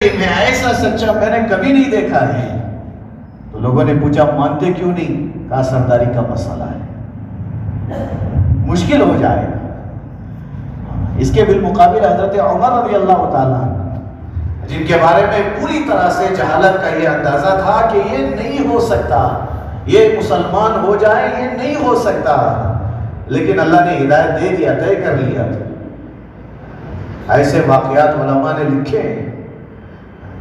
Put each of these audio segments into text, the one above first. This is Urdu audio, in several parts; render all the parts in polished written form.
میں ایسا سچا میں نے کبھی نہیں دیکھا ہے. تو لوگوں نے پوچھا مانتے کیوں نہیں؟ کہا سرداری کا مسئلہ ہے، مشکل ہو جائے گا. اس کے بالمقابل حضرت عمر رضی اللہ تعالیٰ جن کے بارے میں پوری طرح سے جہالت کا یہ اندازہ تھا کہ یہ نہیں ہو سکتا، یہ مسلمان ہو جائے، یہ نہیں ہو سکتا، لیکن اللہ نے ہدایت دے دیا، طے کر لیا. ایسے واقعات علماء نے لکھے ہیں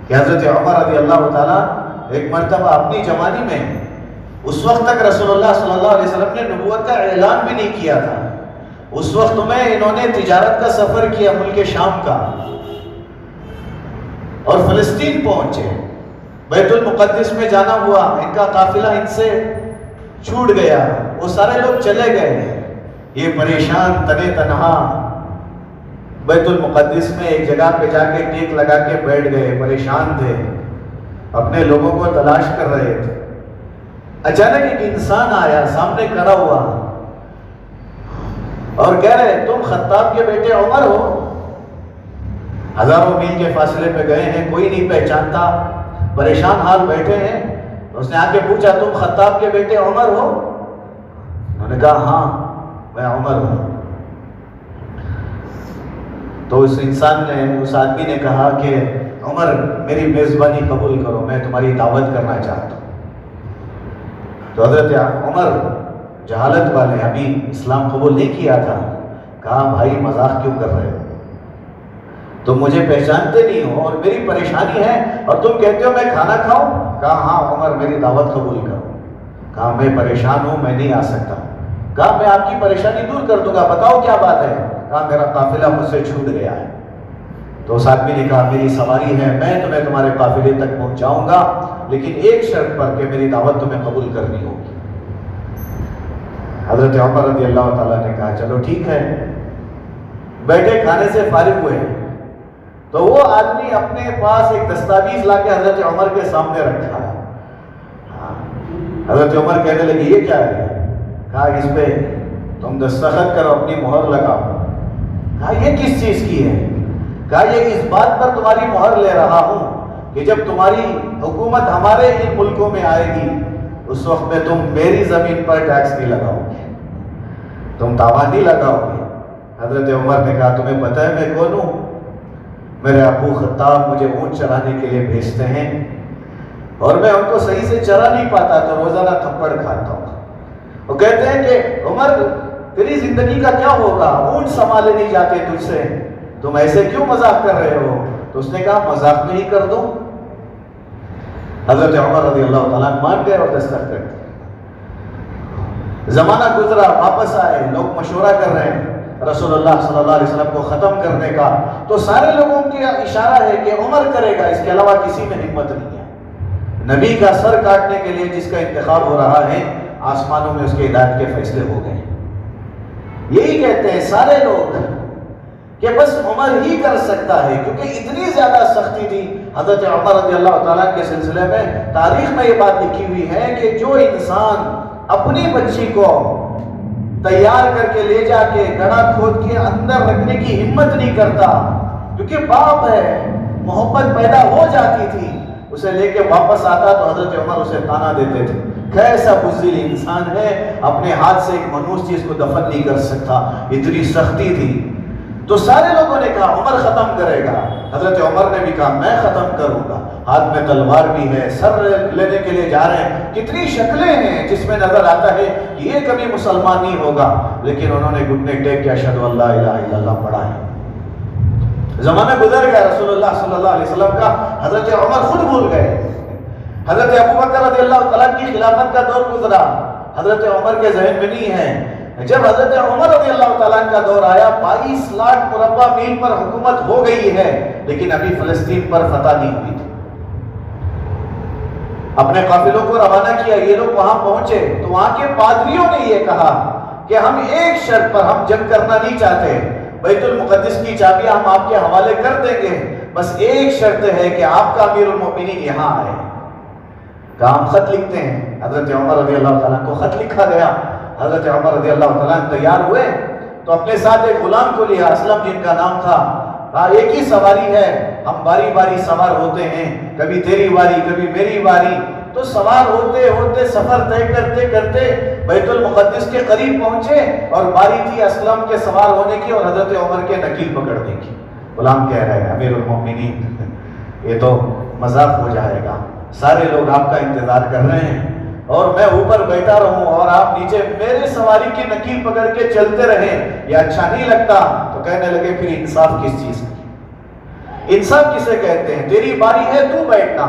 کہ حضرت عمر رضی اللہ تعالیٰ ایک مرتبہ اپنی جوانی میں، اس وقت تک رسول اللہ صلی اللہ علیہ وسلم نے نبوت کا اعلان بھی نہیں کیا تھا، اس وقت میں انہوں نے تجارت کا سفر کیا ملک شام کا اور فلسطین پہنچے. بیت المقدس میں جانا ہوا، ان کا قافلہ ان سے چھوٹ گیا، وہ سارے لوگ چلے گئے. یہ پریشان تنے تنہا بیت المقدس میں ایک جگہ پہ جا کے ٹیک لگا کے بیٹھ گئے، پریشان تھے، اپنے لوگوں کو تلاش کر رہے تھے. اچانک ایک انسان آیا، سامنے کھڑا ہوا اور کہہ رہے تم خطاب کے بیٹے عمر ہو؟ ہزاروں میل کے فاصلے پہ گئے ہیں، کوئی نہیں پہچانتا، پریشان حال بیٹھے ہیں. اس نے آ کے پوچھا تم خطاب کے بیٹے عمر ہو؟ انہوں نے کہا ہاں میں عمر ہوں. تو اس انسان نے، اس آدمی نے کہا کہ عمر میری میزبانی قبول کرو، میں تمہاری دعوت کرنا چاہتا ہوں. تو حضرت عمر جہالت والے، ابھی اسلام قبول نہیں کیا تھا، کہا بھائی مذاق کیوں کر رہے ہو؟ تم مجھے پہچانتے نہیں ہو اور میری پریشانی ہے اور تم کہتے ہو میں کھانا کھاؤں؟ کہا ہاں عمر میری دعوت قبول کرو. کہا میں پریشان ہوں، میں نہیں آ سکتا. کہا میں آپ کی پریشانی دور کر دوں گا، بتاؤ کیا بات ہے؟ کہا میرا قافلہ مجھ سے چھوٹ گیا ہے. تو اس آدمی نے کہا میری سواری ہے، میں تمہیں تمہارے قافلے تک پہنچاؤں گا، لیکن ایک شرط پر کہ میری دعوت تمہیں قبول کرنی ہوگی. حضرت عمر رضی اللہ تعالیٰ نے کہا چلو ٹھیک ہے. بیٹھے کھانے سے فارغ ہوئے تو وہ آدمی اپنے پاس ایک دستاویز لا کے حضرت عمر کے سامنے رکھا. حضرت عمر کہنے لگے یہ کیا ہے؟ کہا اس پہ تم دستخط کرو، اپنی مہر لگاؤ. کہا یہ کس چیز کی ہے؟ کہا یہ اس بات پر تمہاری مہر لے رہا ہوں کہ جب تمہاری حکومت ہمارے ان ملکوں میں آئے گی اس وقت میں تم میری زمین پر ٹیکس نہیں لگاؤ گے، تم تاوان نہیں لگاؤ گے. حضرت عمر نے کہا تمہیں پتہ ہے میں کون ہوں؟ میرے ابو خطاب مجھے اونٹ چرانے کے لیے بھیجتے ہیں اور میں ان کو صحیح سے چرا نہیں پاتا تو روزانہ تھپڑ کھاتا ہوں. وہ کہتے ہیں کہ عمر تیری زندگی کا کیا ہوگا، اونٹ سنبھالے نہیں جاتے تجھ سے، تم ایسے کیوں مذاق کر رہے ہو؟ تو اس نے کہا مذاق میں ہی کر دو. حضرت عمر رضی اللہ تعالیٰ مان گئے اور دستخط کر دی. زمانہ گزرا، واپس آئے، لوگ مشورہ کر رہے ہیں رسول اللہ صلی اللہ علیہ وسلم کو ختم کرنے کا. تو سارے لوگوں کی اشارہ ہے کہ عمر کرے گا، اس کے علاوہ کسی میں ہمت نہیں ہے. نبی کا سر کاٹنے کے لیے جس کا انتخاب ہو رہا ہے، آسمانوں میں اس کے ہدایت کے فیصلے ہو گئے. یہی کہتے ہیں سارے لوگ کہ بس عمر ہی کر سکتا ہے، کیونکہ اتنی زیادہ سختی تھی حضرت عمر رضی اللہ تعالیٰ کے سلسلے میں. تاریخ میں یہ بات لکھی ہوئی ہے کہ جو انسان اپنی بچی کو تیار کر کے لے جا کے گڑھا کھود کے اندر رکھنے کی ہمت نہیں کرتا، کیونکہ باپ ہے، محبت پیدا ہو جاتی تھی، اسے لے کے واپس آتا تو حضرت عمر اسے تانا دیتے تھے کیسا بزدل انسان ہے، اپنے ہاتھ سے ایک منحوس چیز کو دفن نہیں کر سکتا، اتنی سختی تھی. تو سارے لوگوں نے کہا عمر ختم کرے گا. حضرت عمر نے بھی کہا میں ختم کروں گا. ہاتھ میں تلوار بھی ہے، سر لینے کے لیے جا رہے ہیں، کتنی شکلیں ہیں جس میں نظر آتا ہے کہ یہ کبھی مسلمان نہیں ہوگا، لیکن انہوں نے گھٹنے ٹیک کے اشہد ان لا الہ الا اللہ پڑھا ہے. زمانہ گزر گیا رسول اللہ صلی اللہ علیہ وسلم کا، حضرت عمر خود بھول گئے. حضرت ابوبکر رضی اللہ تعالیٰ کی خلافت کا دور گزرا، حضرت عمر کے ذہن میں نہیں ہے. جب حضرت عمر رضی اللہ تعالیٰ کا دور آیا، 22 لاکھ مربع میل پر حکومت ہو گئی ہے، لیکن ابھی فلسطین پر فتح نہیں ہوئی تھی. اپنے قافلوں کو روانہ کیا، یہ لوگ وہاں پہنچے تو وہاں کے پادریوں نے یہ کہا کہ ہم ایک شرط پر، ہم جنگ کرنا نہیں چاہتے، بیت المقدس کی چابیاں ہم آپ کے حوالے کر دیں گے، بس ایک شرط ہے کہ آپ کا امیر المومنین یہاں آئے. کہا ہم خط لکھتے ہیں. حضرت عمر رضی اللہ تعالیٰ کو خط لکھا گیا. حضرت عمر رضی اللہ تعالیٰ تیار ہوئے تو اپنے ساتھ ایک غلام کو لیا، اسلم جن کا نام تھا. ایک ہی سواری ہے، ہم باری باری سوار ہوتے ہیں، کبھی تیری باری کبھی میری باری، تو سوار ہوتے ہوتے سفر طے کرتے کرتے بیت المقدس کے قریب پہنچے اور باری تھی اسلم کے سوار ہونے کی اور حضرت عمر کے نکیل پکڑنے کی۔ غلام کہہ رہے ہیں امیر المومنین یہ تو مذاق ہو جائے گا، سارے لوگ آپ کا انتظار کر رہے ہیں اور میں اوپر بیٹھا رہوں اور آپ نیچے میرے سواری کی نکیل پکڑ کے چلتے رہیں، یہ اچھا نہیں لگتا۔ تو کہنے لگے پھر انصاف کس چیز کی؟ انصاف کسے کہتے ہیں؟ تیری باری ہے تو بیٹھنا۔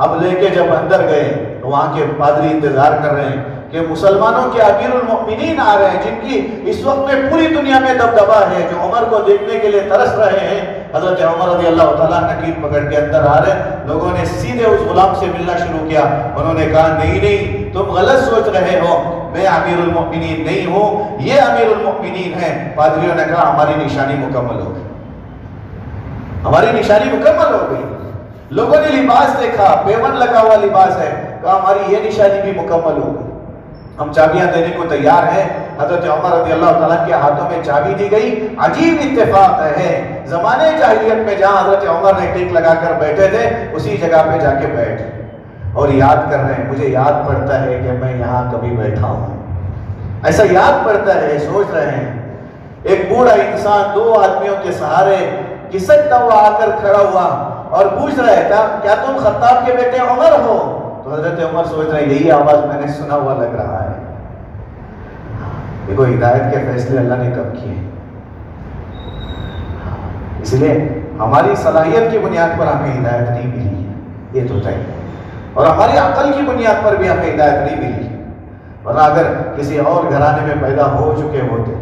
اب لے کے جب اندر گئے تو وہاں کے پادری انتظار کر رہے ہیں کہ مسلمانوں کے امیر المؤمنین آ رہے ہیں جن کی اس وقت میں پوری دنیا میں دبدبا ہے، جو عمر کو دیکھنے کے لیے ترس رہے ہیں۔ حضرت عمر رضی اللہ تعالیٰ نکیل پکڑ کے اندر آ رہے ہیں، لوگوں نے سیدھے اس غلام سے ملنا شروع کیا۔ انہوں نے کہا نہیں نہیں تم غلط سوچ رہے ہو، میں امیر المؤمنین نہیں ہوں، یہ امیر المؤمنین ہیں۔ پادریوں نے کہا ہماری نشانی مکمل ہو گئی، ہماری نشانی مکمل ہو گئی۔ لوگوں نے لباس دیکھا، پیون لگا ہوا لباس ہے، کہا ہماری یہ نشانی بھی مکمل ہو گئی، ہم چابیاں دینے کو تیار ہیں۔ حضرت عمر رضی اللہ تعالیٰ کے ہاتھوں میں چابی دی گئی۔ عجیب اتفاق ہے، زمانے جاہلیت میں جہاں حضرت عمر نے ٹیک لگا کر بیٹھے تھے اسی جگہ پہ جا کے بیٹھ اور یاد کر رہے ہیں، مجھے یاد پڑتا ہے کہ میں یہاں کبھی بیٹھا ہوں، ایسا یاد پڑتا ہے۔ سوچ رہے ہیں ایک بوڑھا انسان دو آدمیوں کے سہارے گھسٹتا ہوا آ کر کھڑا ہوا اور پوچھ رہا تھا کیا تم خطاب کے بیٹے عمر ہو؟ تو حضرت عمر سوچ رہے یہی آواز میں نے سنا ہوا لگ رہا ہے۔ دیکھو ہدایت کے فیصلے اللہ نے کب کیے، اس لیے ہماری صلاحیت کی بنیاد پر ہمیں ہدایت نہیں ملی ہے، یہ تو طے، اور ہماری عقل کی بنیاد پر بھی ہمیں ہدایت نہیں ملی، ورنہ اگر کسی اور گھرانے میں پیدا ہو چکے ہوتے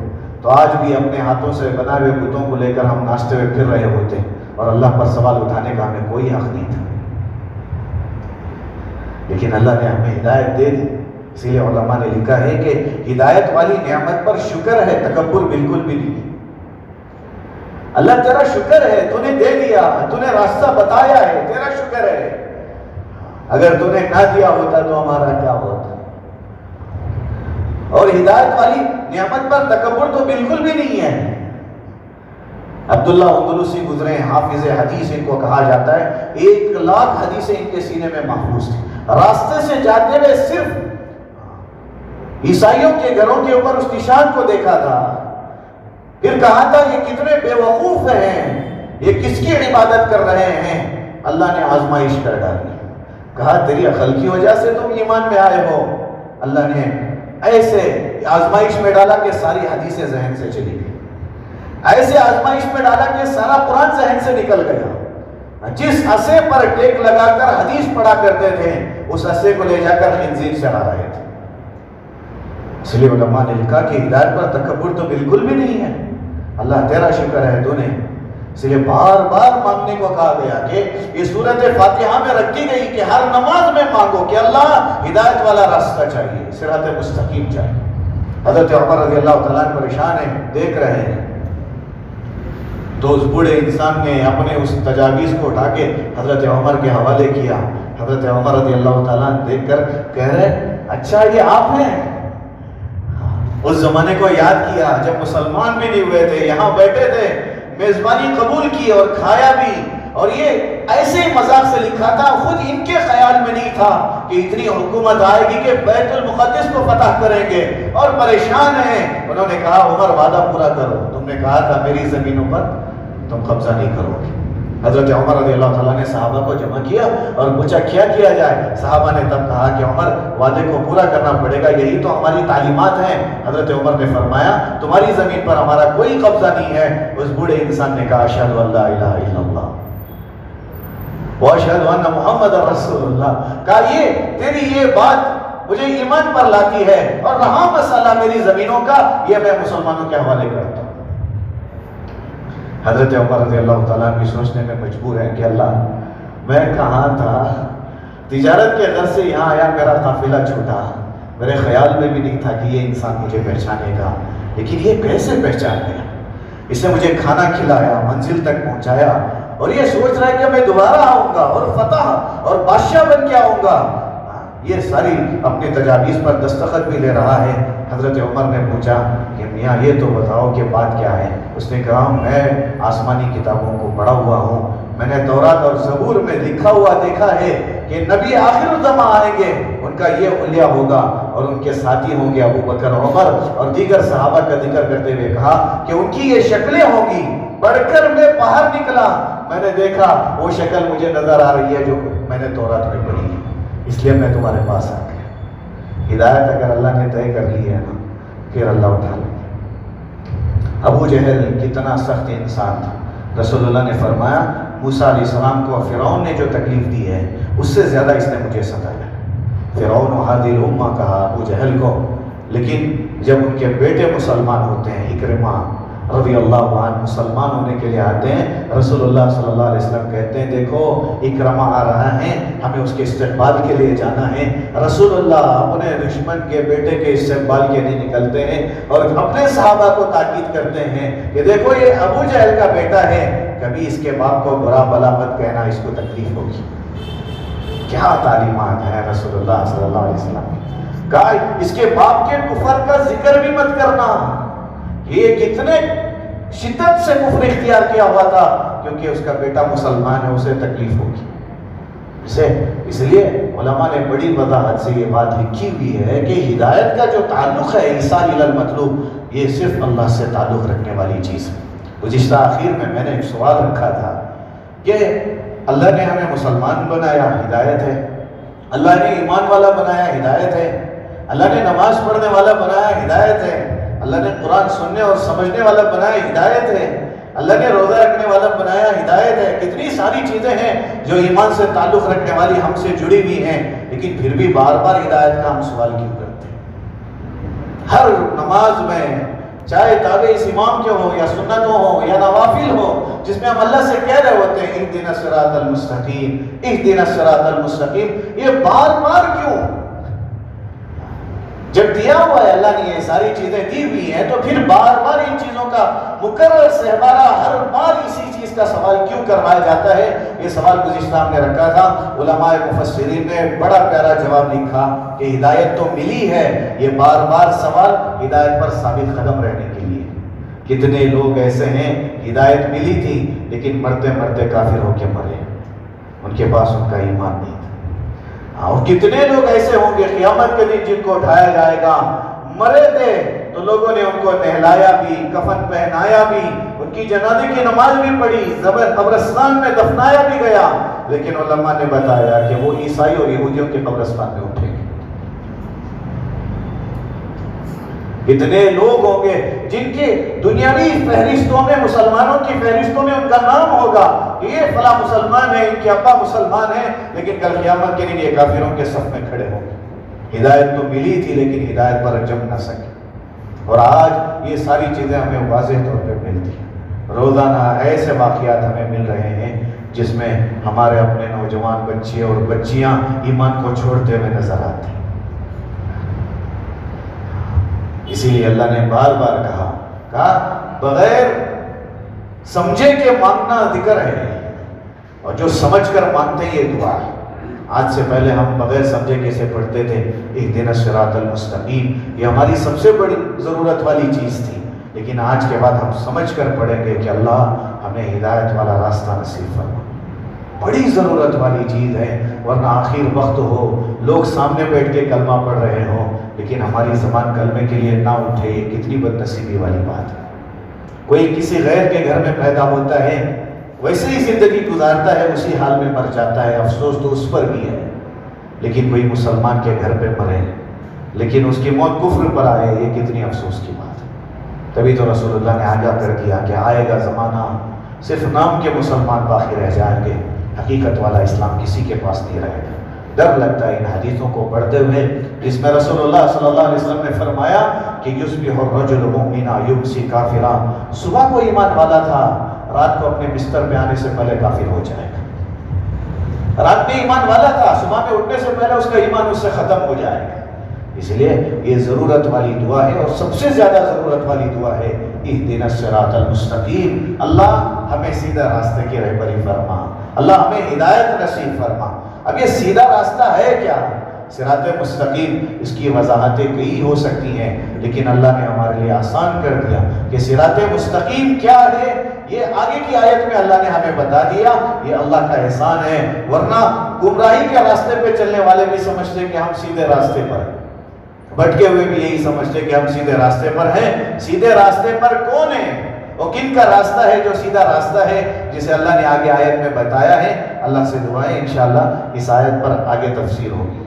تو آج بھی اپنے ہاتھوں سے بنائے ہوئے بتوں کو لے کر ہم ناچتے ہوئے پھر رہے ہوتے اور اللہ پر سوال اٹھانے کا ہمیں کوئی حق نہیں تھا۔ لیکن اللہ نے ہمیں ہدایت دے دی، اسی لیے علماء نے لکھا ہے کہ ہدایت والی نعمت پر شکر ہے، تکبر بالکل بھی نہیں۔ اللہ تیرا شکر ہے، تو نے دے دیا، تو نے راستہ بتایا ہے، تیرا شکر ہے، اگر تو نے نہ دیا ہوتا تو ہمارا کیا ہوتا۔ اور ہدایت والی نعمت پر تکبر تو بالکل بھی نہیں ہے۔ عبداللہ اندلسی گزرے ہیں، حافظ حدیث ان کو کہا جاتا ہے، 1,00,000 حدیثیں ان کے سینے میں محفوظ تھیں۔ راستے سے جاتے ہوئے صرف عیسائیوں کے گھروں کے اوپر اس نشان کو دیکھا تھا، پھر کہا تھا یہ کتنے بے وقوف ہیں، یہ کس کی عبادت کر رہے ہیں۔ اللہ نے آزمائش کر ڈالی، کہا تیری عقل کی وجہ سے تم ایمان میں آئے ہو۔ اللہ نے ایسے آزمائش میں ڈالا کہ ساری حدیثیں ذہن سے چلی گئی، ایسے آزمائش میں ڈالا کہ سارا قرآن ذہن سے نکل گیا۔ جس عصے پر ٹیک لگا کر حدیث پڑھا کرتے تھے اس عصے کو لے جا کر خنزیر چڑھا رہے تھے۔ اس لیے علماء نے لکھا کہ ہدایت پر تکبر تو بالکل بھی نہیں ہے۔ اللہ تیرا شکر ہے تو نے، اس لیے بار بار مانگنے کو کہا گیا کہ یہ سورۃ فاتحہ میں رکھی گئی کہ ہر نماز میں مانگو کہ اللہ ہدایت والا راستہ چاہیے، صراط مستقیم چاہیے۔ حضرت عمر رضی اللہ تعالیٰ پریشان ہیں، دیکھ رہے ہیں، تو اس بوڑھے انسان نے اپنے اس تجاویز کو اٹھا کے حضرت عمر کے حوالے کیا۔ حضرت عمر رضی اللہ تعالیٰ دیکھ کر کہہ رہے اچھا یہ آپ ہیں؟ اس زمانے کو یاد کیا جب مسلمان بھی نہیں ہوئے تھے، یہاں بیٹھے تھے، میزبانی قبول کی اور کھایا بھی، اور یہ ایسے ہی مذاق سے لکھا تھا، خود ان کے خیال میں نہیں تھا کہ اتنی حکومت آئے گی کہ بیت المقدس کو فتح کریں گے، اور پریشان ہیں۔ انہوں نے کہا عمر وعدہ پورا کرو، تم نے کہا تھا میری زمینوں پر تم قبضہ نہیں کرو گے۔ حضرت عمر رضی اللہ تعالیٰ نے صحابہ کو جمع کیا اور پوچھا کیا کیا جائے؟ صحابہ نے تب کہا کہ عمر وعدے کو پورا کرنا پڑے گا، یہی تو ہماری تعلیمات ہیں۔ حضرت عمر نے فرمایا تمہاری زمین پر ہمارا کوئی قبضہ نہیں ہے۔ اس بوڑھے انسان نے کہا اشہد ان لا الہ الا اللہ واشہد ان محمد رسول اللہ، کہا یہ تیری یہ بات مجھے ایمان پر لاتی ہے، اور رہا مسئلہ میری زمینوں کا یہ میں مسلمانوں کے حوالے کرتا ہوں۔ حضرت عمر رضی اللہ تعالیٰ بھی سوچنے میں مجبور ہے کہ اللہ میں کہاں تھا، تجارت کے غرض سے یہاں آیا، میرا قافلہ چھوٹا، میرے خیال میں بھی نہیں تھا کہ یہ انسان مجھے پہچانے گا، لیکن یہ کیسے پہچان گیا؟ اس نے مجھے کھانا کھلایا، منزل تک پہنچایا، اور یہ سوچ رہا ہے کہ میں دوبارہ آؤں گا اور فتح اور بادشاہ بن کے آؤں گا۔ یہ ساری اپنی تجاویز پر دستخط بھی لے رہا ہے۔ حضرت عمر نے پوچھا کہ میاں یہ تو بتاؤ کہ بات کیا ہے؟ اس نے کہا میں آسمانی کتابوں کو پڑھا ہوا ہوں، میں نے تورات اور زبور میں لکھا ہوا دیکھا ہے کہ نبی آخر الزمان آئیں گے، ان کا یہ حلیہ ہوگا اور ان کے ساتھی ہوں گے ابو بکر، عمر اور دیگر صحابہ کا ذکر کرتے ہوئے کہا کہ ان کی یہ شکلیں ہوں گی۔ پڑھ کر میں باہر نکلا، میں نے دیکھا وہ شکل مجھے نظر آ رہی ہے جو میں نے تورات میں پڑھی ہے، اس لیے میں تمہارے پاس آ گیا۔ ہدایت اگر اللہ نے طے کر لی ہے نا، پھر اللہ اٹھا لے۔ ابو جہل کتنا سخت انسان تھا، رسول اللہ نے فرمایا موسیٰ علیہ السلام کو فرعون نے جو تکلیف دی ہے اس سے زیادہ اس نے مجھے ستایا۔ فرعون و ہادی الامہ کہا ابو جہل کو، لیکن جب ان کے بیٹے مسلمان ہوتے ہیں، اکرمہ رضی اللہ عنہ مسلمان ہونے کے لیے آتے ہیں، رسول اللہ صلی اللہ علیہ وسلم کہتے ہیں دیکھو اکرمہ آ رہا ہے، ہمیں اس کے استقبال کے لیے جانا ہے۔ رسول اللہ اپنے دشمن کے بیٹے کے استقبال کے لیے نکلتے ہیں اور اپنے صحابہ کو تاکید کرتے ہیں کہ دیکھو یہ ابو جہل کا بیٹا ہے، کبھی اس کے باپ کو برا بلا مت کہنا، اس کو تکلیف ہوگی۔ کیا تعلیمات ہیں رسول اللہ صلی اللہ علیہ وسلم نے کہا، اس کے باپ کے کفر کا ذکر بھی مت کرنا۔ یہ کتنے شدت سے کفر اختیار کیا ہوا تھا کیونکہ اس کا بیٹا مسلمان ہے، اسے تکلیف ہوگی۔ اس لیے علماء نے بڑی وضاحت سے یہ بات لکھی ہوئی ہے کہ ہدایت کا جو تعلق ہے ایصال الی المطلوب، یہ صرف اللہ سے تعلق رکھنے والی چیز ہے۔ گزشتہ آخر میں نے ایک سوال رکھا تھا کہ اللہ نے ہمیں مسلمان بنایا، ہدایت ہے، اللہ نے ایمان والا بنایا، ہدایت ہے، اللہ نے نماز پڑھنے والا بنایا، ہدایت ہے، اللہ نے قرآن سننے اور سمجھنے والا بنایا، ہدایت ہے، اللہ نے روزہ رکھنے والا بنایا، ہدایت ہے۔ کتنی ساری چیزیں ہیں جو ایمان سے تعلق رکھنے والی ہم سے جڑی ہوئی ہیں، لیکن پھر بھی بار بار ہدایت کا ہم سوال کیوں کرتے ہیں؟ ہر نماز میں چاہے تابع اس امام کے ہو یا سنتوں ہو یا نوافل ہو، جس میں ہم اللہ سے کہہ رہے ہوتے ہیں اہدنا الصراط المستقیم، اہدنا الصراط المستقیم، یہ بار بار کیوں؟ جب دیا ہوا ہے اللہ نے یہ ساری چیزیں دی ہوئی ہیں تو پھر بار بار ان چیزوں کا مکرر سے ہمارا ہر بار اسی چیز کا سوال کیوں کروایا جاتا ہے؟ یہ سوال گزشتہ ہم نے رکھا تھا، علماء مفسرین نے بڑا پیارا جواب لکھا کہ ہدایت تو ملی ہے، یہ بار بار سوال ہدایت پر ثابت قدم رہنے کے لیے۔ کتنے لوگ ایسے ہیں ہدایت ملی تھی لیکن مرتے مرتے کافر ہو کے مرے، ان کے پاس ان کا ایمان نہیں تھا۔ اور کتنے لوگ ایسے ہوں گے قیامت کے دن جن کو اٹھایا جائے گا، مرے تھے تو لوگوں نے ان کو نہلایا بھی، کفن پہنایا بھی، ان کی جنازے کی نماز بھی پڑھی، قبرستان میں دفنایا بھی گیا، لیکن علماء نے بتایا کہ وہ عیسائی اور یہودیوں کے قبرستان میں اٹھے گے۔ اتنے لوگ ہوں گے جن کی دنیاوی فہرستوں میں، مسلمانوں کی فہرستوں میں ان کا نام ہوگا کہ یہ فلاں مسلمان ہے، ان کے ابا مسلمان ہیں، لیکن کل قیامت کے دن یہ کافروں کے صف میں کھڑے ہوں گے۔ ہدایت تو ملی تھی لیکن ہدایت پر جم نہ سکے، اور آج یہ ساری چیزیں ہمیں واضح طور پہ ملتی ہیں۔ روزانہ ایسے واقعات ہمیں مل رہے ہیں جس میں ہمارے اپنے نوجوان بچے اور بچیاں ایمان کو چھوڑتے ہوئے نظر آتے ہیں۔ اسی لیے اللہ نے بار بار کہا بغیر سمجھے کے مانگنا ذکر ہے، اور جو سمجھ کر مانگتے ہیں یہ دعا ہے۔ آج سے پہلے ہم بغیر سمجھے کیسے پڑھتے تھے اہدنا الصراط المستقیم، یہ ہماری سب سے بڑی ضرورت والی چیز تھی، لیکن آج کے بعد ہم سمجھ کر پڑھیں گے کہ اللہ ہمیں ہدایت والا راستہ نصیب فرما، بڑی ضرورت والی چیز ہے۔ ورنہ آخر وقت ہو، لوگ سامنے بیٹھ کے کلمہ پڑھ رہے ہوں لیکن ہماری زبان کلمے کے لیے نہ اٹھے، یہ کتنی بد نصیبی والی بات ہے۔ کوئی کسی غیر کے گھر میں پیدا ہوتا ہے، ویسے ہی زندگی گزارتا ہے، اسی حال میں مر جاتا ہے، افسوس تو اس پر بھی ہے، لیکن کوئی مسلمان کے گھر پہ مرے لیکن اس کی موت کفر پر آئے، یہ کتنی افسوس کی بات ہے۔ تبھی تو رسول اللہ نے آگاہ کر دیا کہ آئے گا زمانہ صرف نام کے مسلمان باقی رہ جائیں گے، حقیقت والا اسلام کسی کے پاس نہیں رہے گا۔ ڈر لگتا ہے ان حدیثوں کو پڑھتے ہوئے جس میں رسول اللہ صلی اللہ علیہ وسلم نے فرمایا کہ یصبح الرجل مؤمنا یمسی کافرا، صبح کو ایمان والا تھا، رات کو اپنے بستر پہ آنے سے پہلے کافر ہو جائے گا۔ رات میں ایمان والا تھا، صبح میں اٹھنے سے پہلے اس کا ایمان اس سے ختم ہو جائے گا۔ اس لیے یہ ضرورت والی دعا ہے، اور سب سے زیادہ ضرورت والی دعا ہے اہدنا الصراط المستقیم، اللہ ہمیں سیدھا راستے کی رہبری فرما، اللہ ہمیں ہدایت نصیب فرما۔ اب یہ سیدھا راستہ ہے کیا؟ صراط مستقیم، اس کی وضاحتیں کئی ہو سکتی ہیں، لیکن اللہ نے ہمارے لیے آسان کر دیا کہ صراط مستقیم کیا ہے، یہ آگے کی آیت میں اللہ نے ہمیں بتا دیا، یہ اللہ کا احسان ہے، ورنہ گمراہی کے راستے پہ چلنے والے بھی سمجھتے کہ ہم سیدھے راستے پر ہیں، بھٹکے ہوئے بھی یہی سمجھتے کہ ہم سیدھے راستے پر ہیں۔ سیدھے راستے پر کون ہے؟ وہ کن کا راستہ ہے جو سیدھا راستہ ہے جسے اللہ نے آگے آیت میں بتایا ہے؟ اللہ سے دعائیں انشاءاللہ اس آیت پر آگے تفسیر ہوگی۔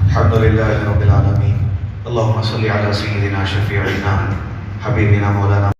الحمدللہ رب العالمین، اللہم صلی علی سیدنا شفیعنا حبیبنا مولانا